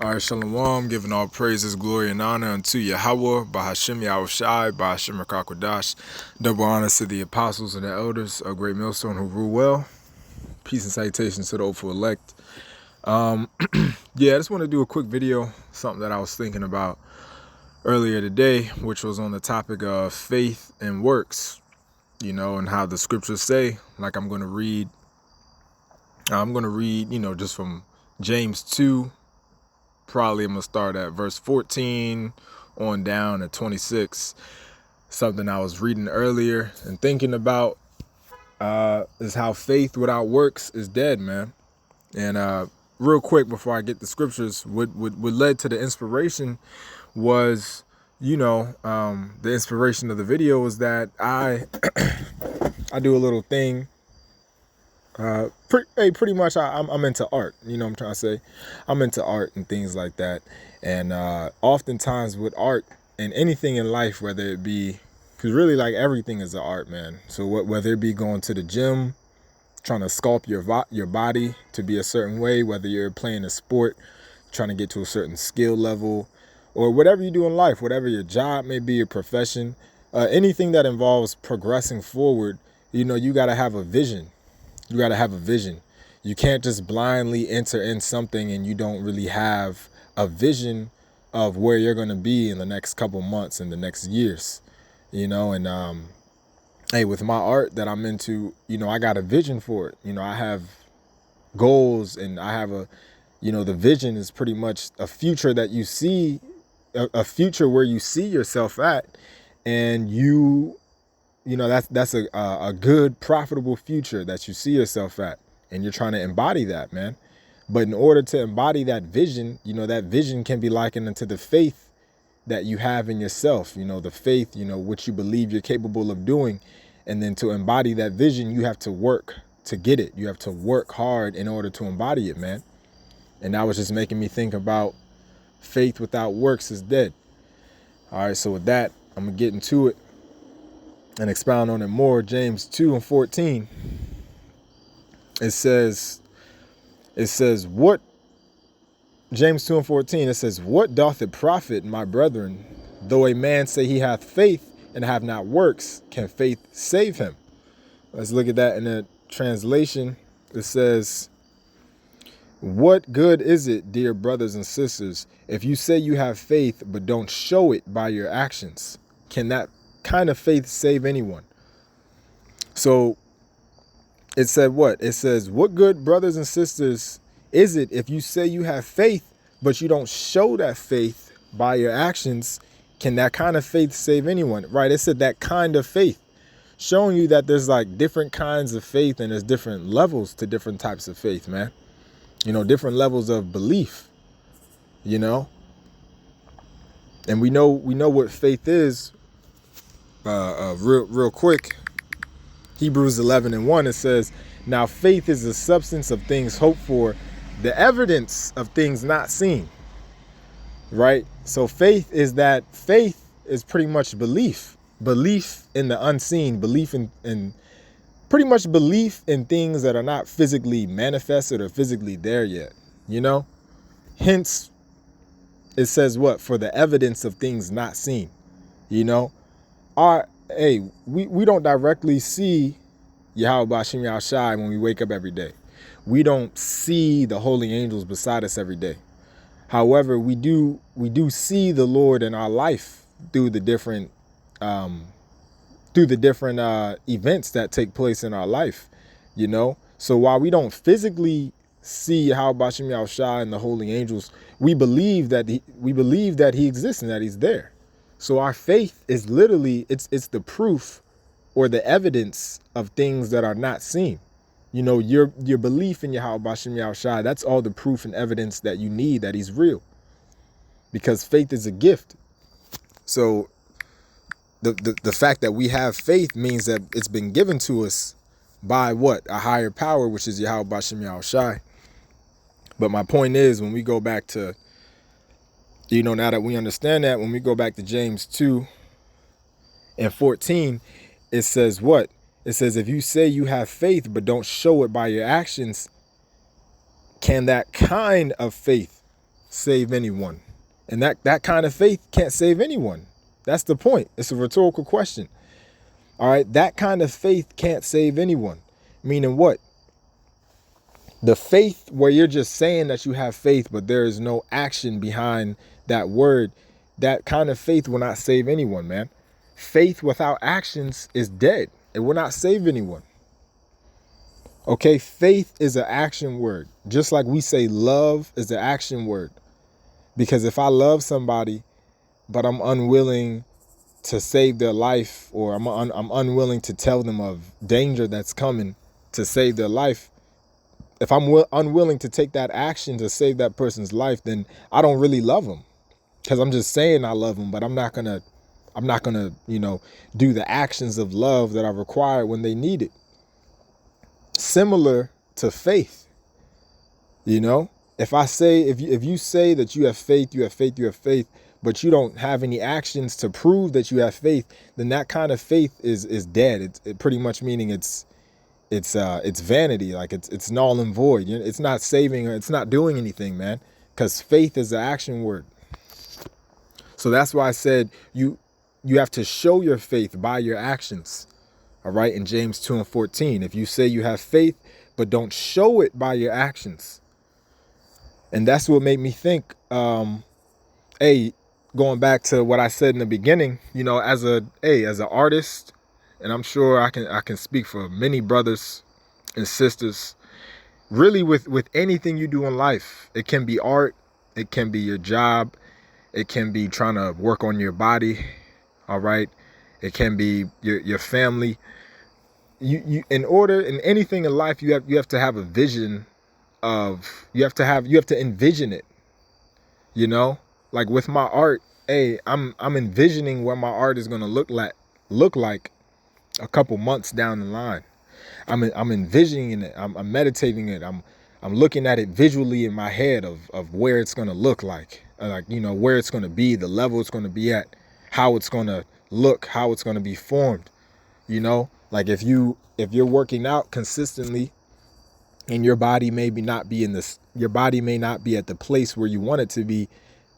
All right, Shalom, giving all praises, glory, and honor unto Yahweh, Bahashem Yahushai, Bahashem Rakakwadash. Double honor to the apostles and the elders, a great millstone who rule well. Peace and salutations to the hopeful elect. Yeah, I just want to do a quick video, something that I was thinking about earlier today, which was on the topic of faith and works, and how the scriptures say, like I'm going to read, just from James 2. Probably I'm going to start at verse 14 on down at 26. Something I was reading earlier and thinking about is how faith without works is dead, man. And real quick before I get the scriptures, what led to the inspiration was, the inspiration of the video was that I do a little thing. Pretty much I'm into art, what I'm trying to say. I'm into art and things like that. And oftentimes with art and anything in life, whether it be, because really like everything is an art, man. So whether it be going to the gym, trying to sculpt your body to be a certain way, whether you're playing a sport, trying to get to a certain skill level, or whatever you do in life, whatever your job may be, your profession, anything that involves progressing forward, you got to have a vision. You got to have a vision. You can't just blindly enter in something and you don't really have a vision of where you're going to be in the next couple months and the next years, and hey, with my art that I'm into, I got a vision for it. I have goals and I have the vision is pretty much a future that you see, a future where you see yourself at, and that's a good, profitable future that you see yourself at, and you're trying to embody that, man. But in order to embody that vision, that vision can be likened into the faith that you have in yourself, the faith, what you believe you're capable of doing. And then to embody that vision, you have to work to get it. You have to work hard in order to embody it, man. And that was just making me think about faith without works is dead. All right, so with that, I'm going to get into it and expound on it more. James 2 and 14. It says what? James 2 and 14, it says, what doth it profit, my brethren, though a man say he hath faith and have not works, can faith save him? Let's look at that in the translation. It says, what good is it, dear brothers and sisters, if you say you have faith but don't show it by your actions? Can that kind of faith save anyone? So it said what? It says, what good, brothers and sisters, is it if you say you have faith but you don't show that faith by your actions? Can that kind of faith save anyone? Right? It said that kind of faith, showing you that there's like different kinds of faith and there's different levels to different types of faith, man. Different levels of belief, and we know what faith is. Real quick, Hebrews 11 and 1, it says, now faith is the substance of things hoped for, the evidence of things not seen. Right? So faith is pretty much belief in the unseen, belief in pretty much belief in things that are not physically manifested or physically there yet, hence it says what? For the evidence of things not seen, we don't directly see Yahweh Bashim Yahushai when we wake up every day. We don't see the holy angels beside us every day. However, we do see the Lord in our life through the different events that take place in our life, So while we don't physically see how Bashim Yahushai and the holy angels, we believe that he exists and that he's there. So our faith is literally it's the proof or the evidence of things that are not seen. Your belief in Yahweh Bashim Yahushai, that's all the proof and evidence that you need that he's real. Because faith is a gift. So the fact that we have faith means that it's been given to us by what? A higher power, which is Yahweh Bashim Yahushai. But my point is, when we go back to, now that we understand that, when we go back to James 2 and 14, it says what? It says, if you say you have faith but don't show it by your actions, can that kind of faith save anyone. And that kind of faith can't save anyone. That's the point. It's a rhetorical question. All right. That kind of faith can't save anyone. Meaning what? The faith where you're just saying that you have faith, but there is no action behind that word, that kind of faith will not save anyone, man. Faith without actions is dead. It will not save anyone. Okay, faith is an action word. Just like we say love is an action word. Because if I love somebody, but I'm unwilling to save their life, or I'm unwilling to tell them of danger that's coming to save their life, if I'm unwilling to take that action to save that person's life, then I don't really love them. Because I'm just saying I love them, but I'm not gonna, do the actions of love that are required when they need it. Similar to faith, if you say that you have faith, but you don't have any actions to prove that you have faith, then that kind of faith is dead. It pretty much meaning it's vanity, like it's null and void. It's not saving, or it's not doing anything, man, because faith is an action word. So that's why I said you have to show your faith by your actions. All right. In James 2:14, if you say you have faith, but don't show it by your actions. And that's what made me think, going back to what I said in the beginning, as an artist, and I'm sure I can speak for many brothers and sisters, really with anything you do in life. It can be art, it can be your job, it can be trying to work on your body, all right? It can be your family. You in anything in life, you have to have a vision of, you have to envision it, like with my art. I'm envisioning what my art is going to look like a couple months down the line. I'm envisioning it. I'm meditating it. I'm looking at it visually in my head of where it's going to look like where it's going to be, the level it's going to be at, how it's going to look, how it's going to be formed. Like if you're working out consistently and your body may not be at the place where you want it to be,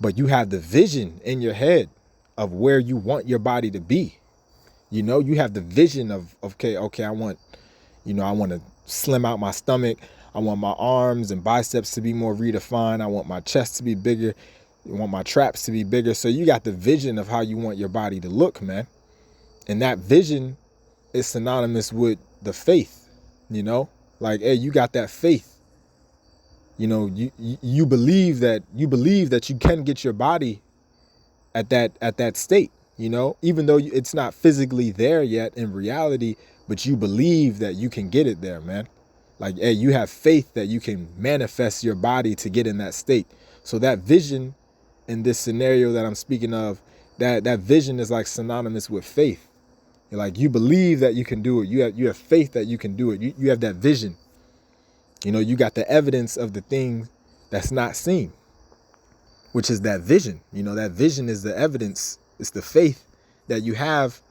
but you have the vision in your head of where you want your body to be. You have the vision of, okay, I want to slim out my stomach. I want my arms and biceps to be more redefined. I want my chest to be bigger. I want my traps to be bigger. So you got the vision of how you want your body to look, man. And that vision is synonymous with the faith, like, hey, you got that faith. You believe that you can get your body at that state, even though it's not physically there yet in reality, but you believe that you can get it there, man. Like, hey, you have faith that you can manifest your body to get in that state. So that vision in this scenario that I'm speaking of, that vision is like synonymous with faith. Like, you believe that you can do it. You have faith that you can do it. You have that vision. You got the evidence of the thing that's not seen, which is that vision. That vision is the evidence. It's the faith that you have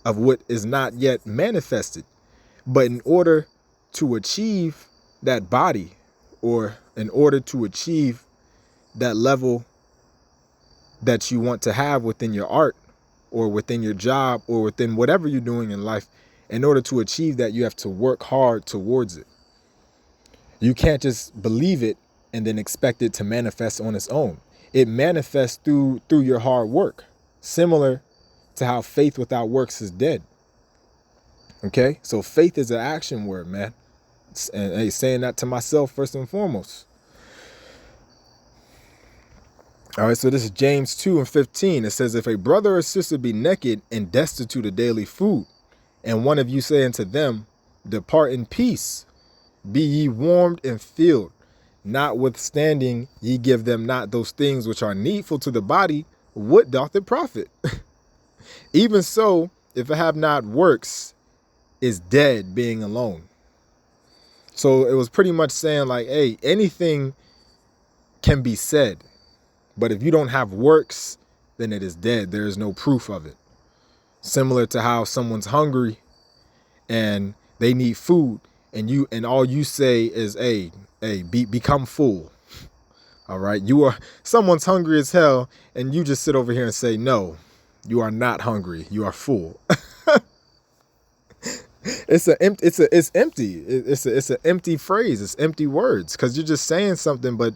of what is not yet manifested. But in order to achieve that body, or in order to achieve that level that you want to have within your art, or within your job, or within whatever you're doing in life, in order to achieve that, you have to work hard towards it. You can't just believe it and then expect it to manifest on its own. It manifests through your hard work, similar to how faith without works is dead. Okay, so faith is an action word, man. And hey, saying that to myself first and foremost. All right, so this is James 2:15. It says, if a brother or sister be naked and destitute of daily food, and one of you say unto them, depart in peace, be ye warmed and filled, notwithstanding ye give them not those things which are needful to the body, what doth it profit? Even so, if it have not works, is dead being alone. So it was pretty much saying like, hey, anything can be said, but if you don't have works, then it is dead. There is no proof of it. Similar to how someone's hungry and they need food, and all you say is, hey, become full. All right. Someone's hungry as hell, and you just sit over here and say, no, you are not hungry. You are full. It's empty. It's an empty phrase. It's empty words because you're just saying something, but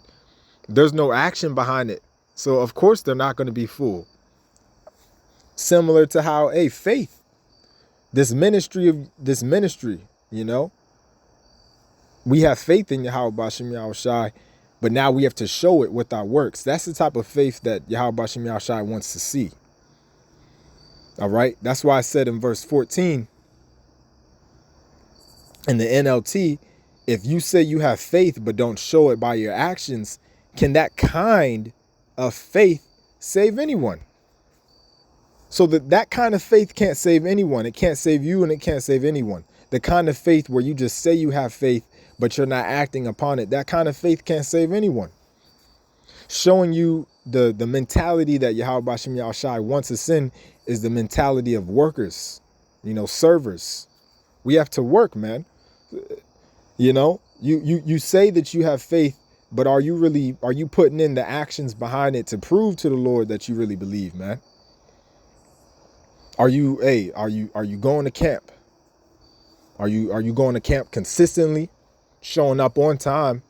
there's no action behind it. So of course they're not going to be full. Similar to how, faith, this ministry, we have faith in Yahweh Bashim Yahushai, but now we have to show it with our works. That's the type of faith that Yahweh Bashim Yahushai wants to see. All right. That's why I said in verse 14 in the NLT, if you say you have faith but don't show it by your actions, can that kind of faith save anyone? So that kind of faith can't save anyone. It can't save you and it can't save anyone. The kind of faith where you just say you have faith, but you're not acting upon it, that kind of faith can't save anyone. Showing you the mentality that Yahweh Bashim Yahushai wants us in is the mentality of workers, servers. We have to work, man. You say that you have faith, but are you putting in the actions behind it to prove to the Lord that you really believe, man? Are you going to camp? Are you going to camp consistently, showing up on time?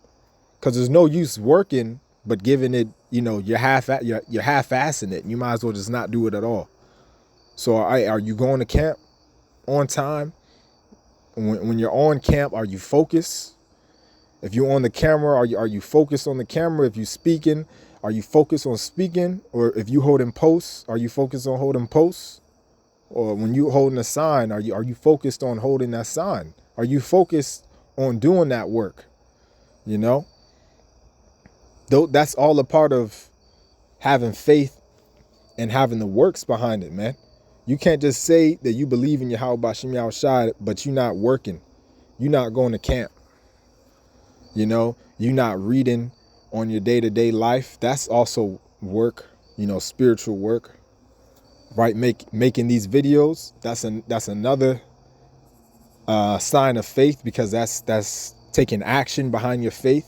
Because there's no use working but giving it, you're half-assing it. You might as well just not do it at all. So are you going to camp on time? When you're on camp, are you focused? If you're on the camera, are you focused on the camera? If you're speaking, are you focused on speaking? Or if you holding posts, are you focused on holding posts? Or when you holding a sign, are you focused on holding that sign? Are you focused on doing that work? That's all a part of having faith and having the works behind it, man. You can't just say that you believe in Yahweh Bashim Yahushai, but you're not working. You're not going to camp. You're not reading on your day-to-day life. That's also work, spiritual work. Right, making these videos, that's another sign of faith, because that's taking action behind your faith.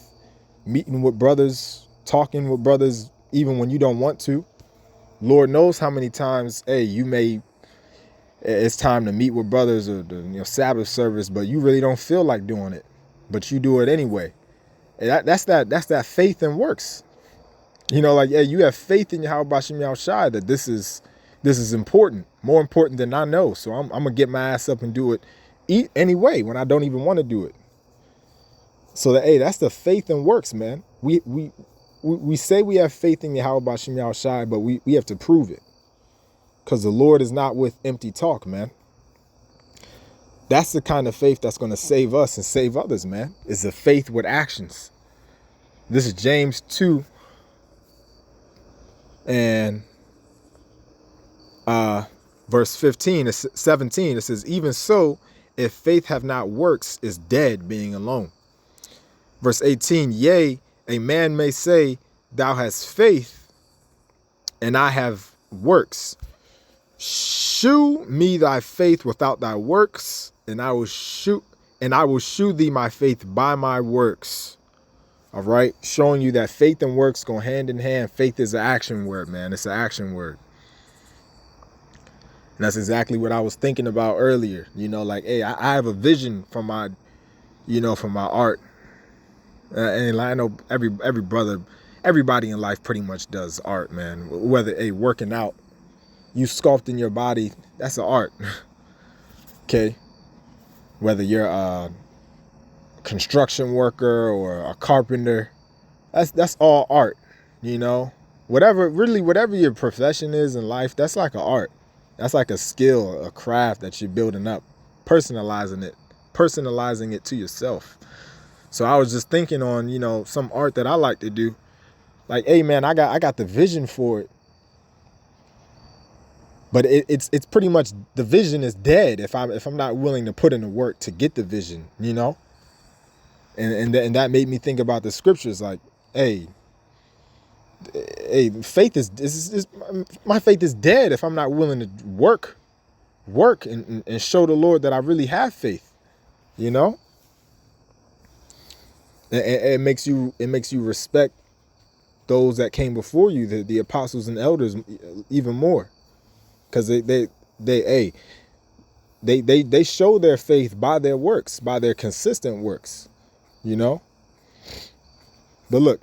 Meeting with brothers, talking with brothers, even when you don't want to. Lord knows how many times, it's time to meet with brothers or the Sabbath service, but you really don't feel like doing it, but you do it anyway. And that's that faith and works. You have faith in Yahweh Bashim Yahushai that this is important, more important than I know. So I'm gonna get my ass up and do it anyway when I don't even want to do it. So that's the faith and works, man. We say we have faith in Yahweh Bashim Yahushai, but we have to prove it. Because the Lord is not with empty talk, man. That's the kind of faith that's going to save us and save others, man. It's a faith with actions. This is James 2 and verse 17. It says, even so, if faith have not works, is dead being alone. Verse 18, yea, a man may say, thou hast faith, and I have works. Shew me thy faith without thy works, and I will shew thee my faith by my works. All right, showing you that faith and works go hand in hand. Faith is an action word, man. It's an action word. And that's exactly what I was thinking about earlier. I have a vision from my art. And I know everybody in life pretty much does art, man. Whether working out, you sculpting your body, that's an art. Okay. Whether you're a construction worker or a carpenter, that's all art. Whatever your profession is in life, that's like an art. That's like a skill, a craft that you're building up, personalizing it to yourself. So I was just thinking on, some art that I like to do. Like, hey man, I got the vision for it. But it's pretty much, the vision is dead if I'm not willing to put in the work to get the vision, And that made me think about the scriptures, like, faith is my faith is dead if I'm not willing to work and show the Lord that I really have faith, It makes you respect those that came before you, the apostles and elders, even more, because they show their faith by their works, by their consistent works, you know. But look,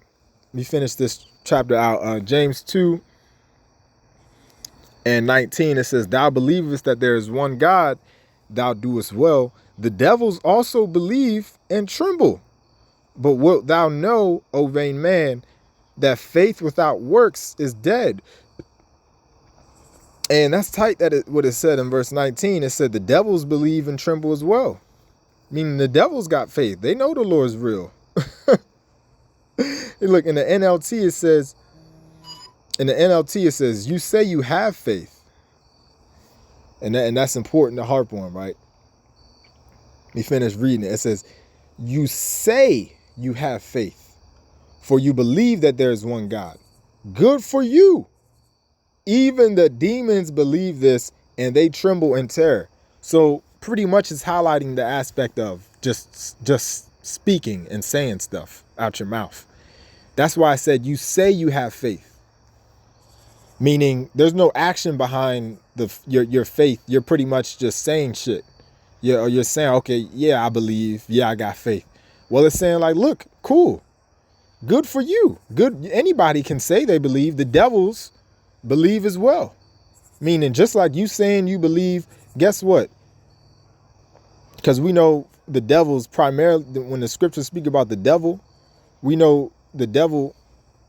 let me finish this chapter out. James 2:19, it says, "Thou believest that there is one God, thou doest well. The devils also believe and tremble. But wilt thou know, O vain man, that faith without works is dead?" And that's tight that what it said in verse 19. It said the devils believe and tremble as well. Meaning the devils got faith. They know the Lord's real. Look, in the NLT it says, you say you have faith. And that's important to harp on, right? Let me finish reading it. It says, you say you have faith, for you believe that there is one God. Good for you. Even the demons believe this and they tremble in terror. So pretty much it's highlighting the aspect of just speaking and saying stuff out your mouth. That's why I said you say you have faith. Meaning there's no action behind your faith. You're pretty much just saying shit. You're saying, okay, yeah, I believe. Yeah, I got faith. Well, it's saying like, look, cool. Good for you. Good. Anybody can say they believe. The devils believe as well. Meaning just like you saying you believe, guess what? Because we know the devils primarily, when the scriptures speak about the devil, we know the devil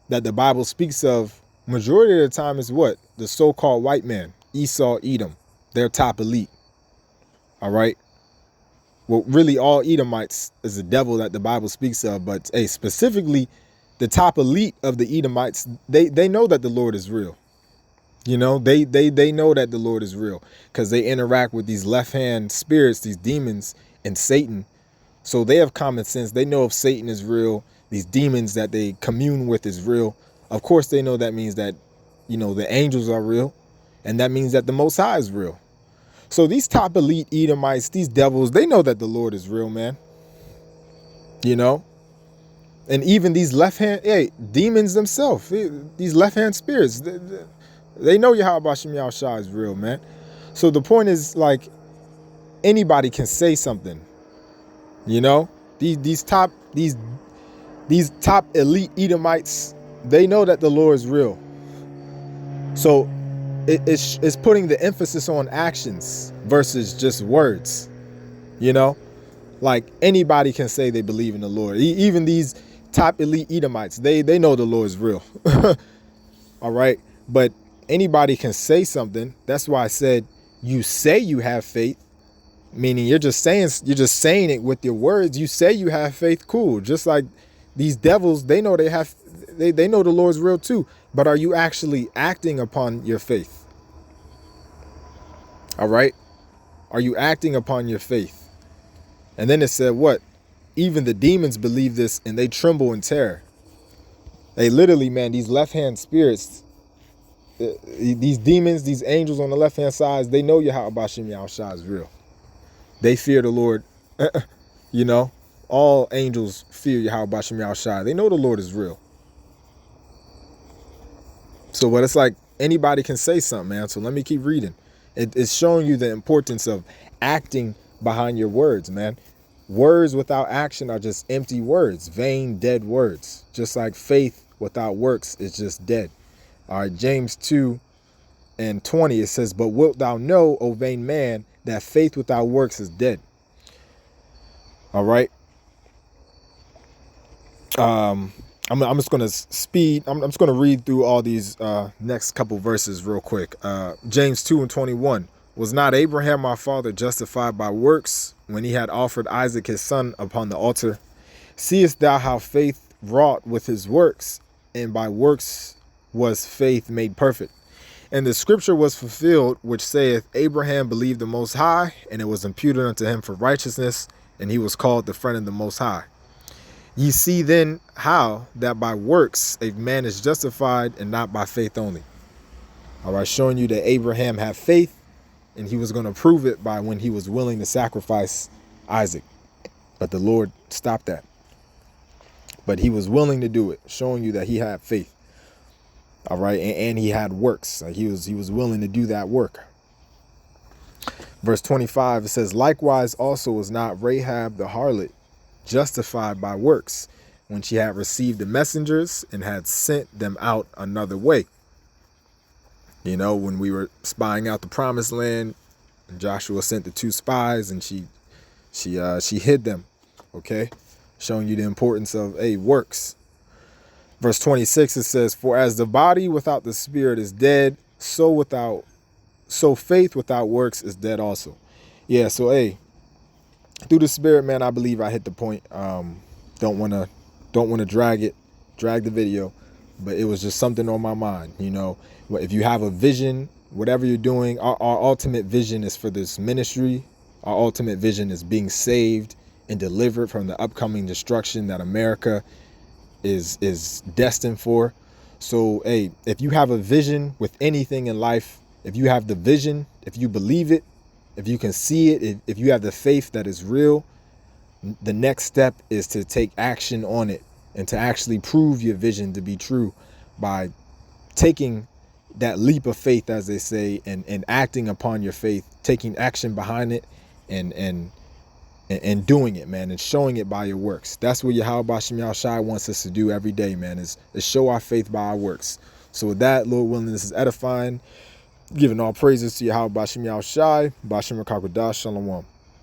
that the Bible speaks of majority of the time is what? The so-called white man, Esau, Edom, their top elite. All right. Well, really all Edomites is the devil that the Bible speaks of. But hey, specifically the top elite of the Edomites, they know that the Lord is real. You know, they know that the Lord is real because they interact with these left-hand spirits, these demons and Satan. So they have common sense. They know if Satan is real, these demons that they commune with is real. Of course, they know that means that, you know, the angels are real. And that means that the Most High is real. So these top elite Edomites, these devils, they know that the Lord is real, man. You know, and even these left-hand demons themselves, these left-hand spirits, they know Yahweh Hashem Yahushua is real, man. So the point is, like, anybody can say something. You know, these top elite Edomites, they know that the Lord is real. So it's putting the emphasis on actions versus just words. You know, like anybody can say they believe in the Lord. Even these top elite Edomites, they know the Lord is real. All right, but anybody can say something. That's why I said you say you have faith, meaning you're just saying it with your words. You say you have faith, cool. Just like these devils, they know they know the Lord's real too. But are you actually acting upon your faith? All right, are you acting upon your faith? And then it said what? Even the demons believe this and they tremble in terror. They literally, man, these left-hand spirits, these demons, these angels on the left-hand side, they know Yahweh Hashem Yahushua is real. They fear the Lord. You know, all angels fear Yahweh Hashem Yahushua. They know the Lord is real. So what it's like, anybody can say something, man. So let me keep reading. It's showing you the importance of acting behind your words, man. Words without action are just empty words, vain, dead words. Just like faith without works is just dead. All right, James 2:20, it says, "But wilt thou know, O vain man, that faith without works is dead." All right. I'm just going to speed. I'm just going to read through all these next couple verses real quick. James 2:21, "Was not Abraham our father justified by works when he had offered Isaac his son upon the altar? Seest thou how faith wrought with his works, and by works was faith made perfect? And the scripture was fulfilled, which saith, Abraham believed the Most High, and it was imputed unto him for righteousness, and he was called the friend of the Most High. Ye see then how that by works a man is justified, and not by faith only." All right, showing you that Abraham had faith, and he was going to prove it by when he was willing to sacrifice Isaac. But the Lord stopped that. But he was willing to do it, showing you that he had faith. All right. And he had works. Like he was willing to do that work. Verse 25, it says, likewise also was not Rahab the harlot justified by works when she had received the messengers and had sent them out another way. You know, when we were spying out the promised land, and Joshua sent the 2 spies, and she hid them. Okay, showing you the importance of works. Verse 26, it says, for as the body without the spirit is dead, so faith without works is dead also. Yeah, so through the spirit, man, I believe I hit the point. Don't wanna drag the video, but it was just something on my mind. You know, if you have a vision, whatever you're doing, our ultimate vision is for this ministry. Our ultimate vision is being saved and delivered from the upcoming destruction that America is destined for. So, if you have a vision with anything in life, if you have the vision, if you believe it, if you can see it, if you have the faith that is real, the next step is to take action on it and to actually prove your vision to be true by taking that leap of faith, as they say, and acting upon your faith, taking action behind it and doing it, man, and showing it by your works. That's what Yahweh Bashim Yahushai wants us to do every day, man, is show our faith by our works. So with that, Lord willing, this is edifying. Giving all praises to Yahweh Bashim Yahushai, Bashim Rakakwadash, Shalom.